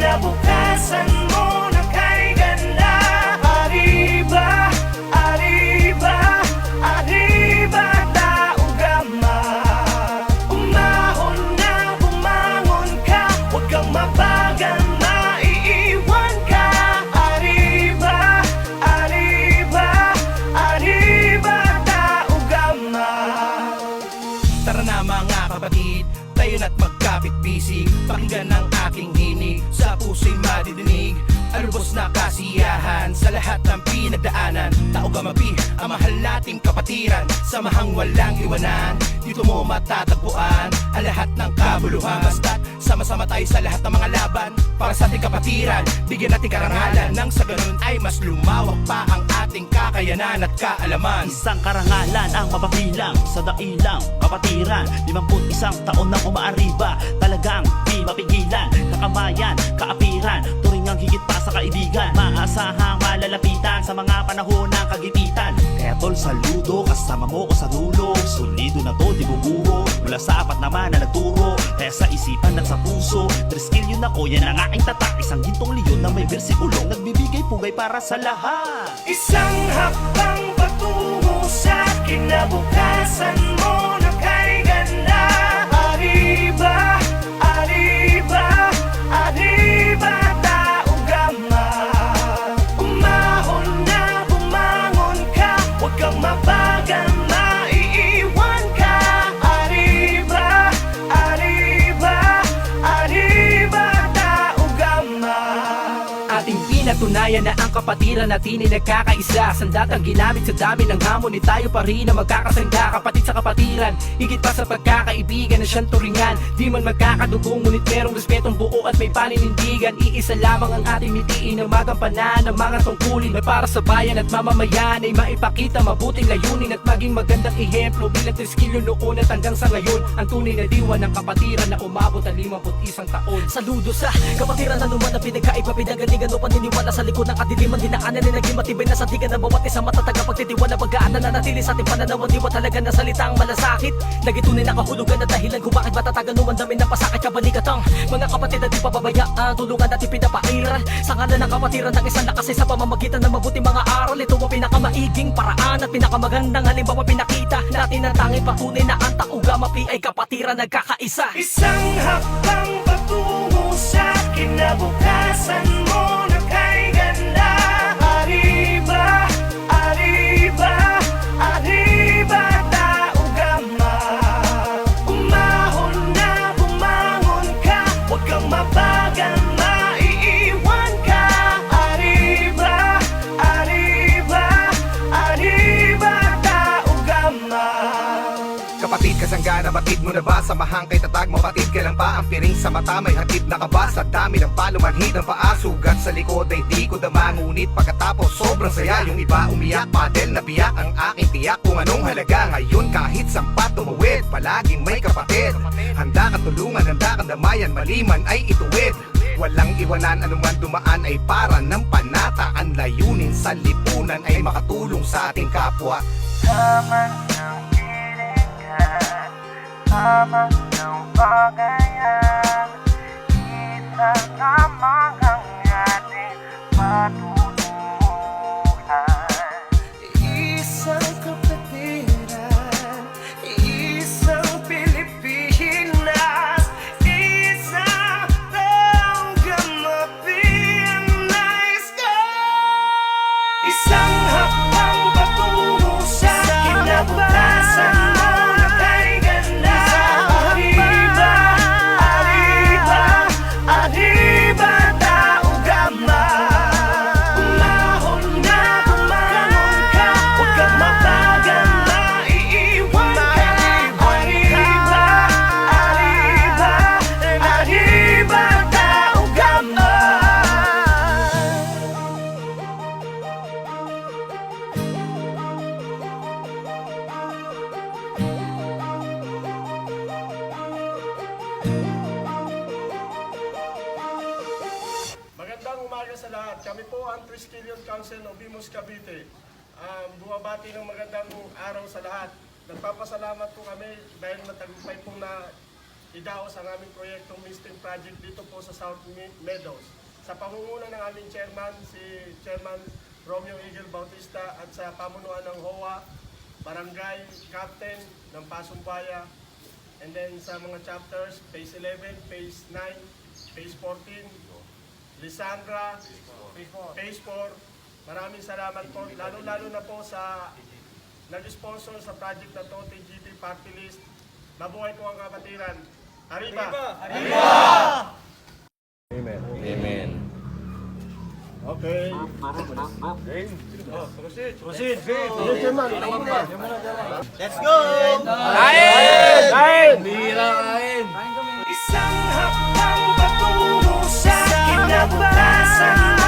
kinabukasan mo na kay ganda. Arriba, arriba, arriba, tao gama. Umahon na, bumangon ka, huwag kang mabagal, maiiwan ka. Arriba, arriba, arriba, tao gama. Tara na mga kapatid, tayo na't magkapit-bisig. Pakinggan ang aking hinig, sa puso'y madidinig. Alubos na kasiyahan sa lahat ng pinagdaanan. Tao Gamapi, ang mahal nating kapatiran. Samahang walang iwanan, dito mo matatagpuan ang lahat ng kabuluhan. Basta't sama-sama tayo sa lahat ng mga laban para sa ating kapatiran. Bigyan natin karangalan, nang sa ganun ay mas lumawak pa ang ating kakayanan at kaalaman. Isang karangalan ang mapabilang sa dailang kapatiran. 51 taon nang umaariba, talagang di mapigilan. Kakamayan, kaapiran, turingang higit pa sa kaibigan. Maasahang malalapitan sa mga panahon ng kagipitan. Kaya tol, saludo, kasama mo ko sa dulo. Solido na to, di bubuho. Mula sa apat naman na nagturo, kaya sa isipan at sa puso. 3 skill yun ako, yan ang aking tatak. Isang gintong leon na may bersikulong nagbibigay pugay para sa lahat. Isang hakbang patungo sa kinabukasan mo na kay ganda. Arriba, arriba, arriba, tao gama. Umahon na, bumangon ka, huwag kang mabagal, maiiwan ka. Arriba, arriba, arriba, tao gama. Ating pinatunayan na ang kapatiran natin ay nagkakaisa. Sandatang ginamit sa dami ng hamon, ni tayo pa rin na magkakasangga. Kapatid sa kapatiran, higit pa sa pagkakaibigan na siyang turingan. Di man magkakadugong, ngunit merong respetong buo at may paninindigan. Iisa lamang ang ating mitiin na magampanan ng mga tungkulin na para sa bayan at mamamayan ay maipakita mabuting layunin at maging magandang ehemplo bilang 3 skill noon at hanggang sa ngayon. Ang tunay na diwa ng kapatiran na umabot ang 51 taon. Saludo sa kapatiran na naman na pinagkaiba, pinagalingan o paniniwala sa likod ng kadiliman. Dinaanan na naging matibay na sandigan ng bawat isang matatag na pagtitiwala. Pagkaan na natili sa ating pananaw, diwa talaga na salitang malasakit. Nagitunay na kahulugan na dahilan kung bakit matatagan umandamin ng pasakit kabalikat ang mga kapatid na di pababayaan. Tulungan natin pinapairal sa ngalan ng kapatiran ng isang lakas sa pamamagitan ng mabuti mga aral. Ito ang pinakamaiging paraan at pinakamagandang halimbawa pinakita natin ang tanging patunay na ang Tao Gamapi ay kapatiran nagkakaisa. Isang hakbang patungo sa kinabukasan mo na kay ganda. Arriba, arriba, arriba, tao gama. Umahon na, bumangon ka, huwag kang mabagal, maiiwan ka. Arriba, arriba, arriba, tao gama. Kapatid, kasangga na batid mo na ba? Samahang kay tatag, mapatid ka lang ba? Ang piring sa mata may hatid na ka ba? Sa dami ng palumanhid ng paa, sugat sa likod ay di ko dama. Ngunit pagkatapos sobrang saya, yung iba umiyak, padel na biyak ang aking tiyak. Kung anong halaga ngayon kahit sampat tumawid, palaging may kapatid. Handa ka tulungan, handa kang damayan, maliman ay ituwid. Walang iwanan, anuman dumaan ay para ng panata. Ang layunin sa lipunan ay makatulong sa ating kapwa. Tama ng hilingan, tama ng bagayan. Isa lamang ang ating patutunguhan. Isang kapatiran, isang Pilipinas, isang Tao Gamapi ang nais ko. Isang hakbang patungo sa kinabukasan mo na kay ganda. Arriba, arriba, arriba, tao gama. Umahon na, bumangon ka, huwag kang mabagal, maiiwan ka. Arriba, arriba, arriba, tao gama. Magandang umaga sa lahat. Kami po ang Triskelion Council of Imus Cavite. Bumabati ng magandang araw sa lahat. Nagpapasalamat po kami dahil matagumpay po na idaos ang aming proyektong misting project dito po sa South Meadows. Sa pamumuno ng aming chairman, si Chairman Romeo Eagle Bautista, at sa pamunuan ng HOA, Barangay Captain ng Pasumbaya, and then sa mga chapters, Phase 11, Phase 9, Phase 14, Lisandra, Phase 4. Maraming salamat po, lalo-lalo na po sa nag-sponsor sa project na to, TGP Party List. Mabuhay po ang kapatiran. Arriba! Amen. Okay. Proceed! Let's go! Isang hakbang patungo sa kinabukasan mo.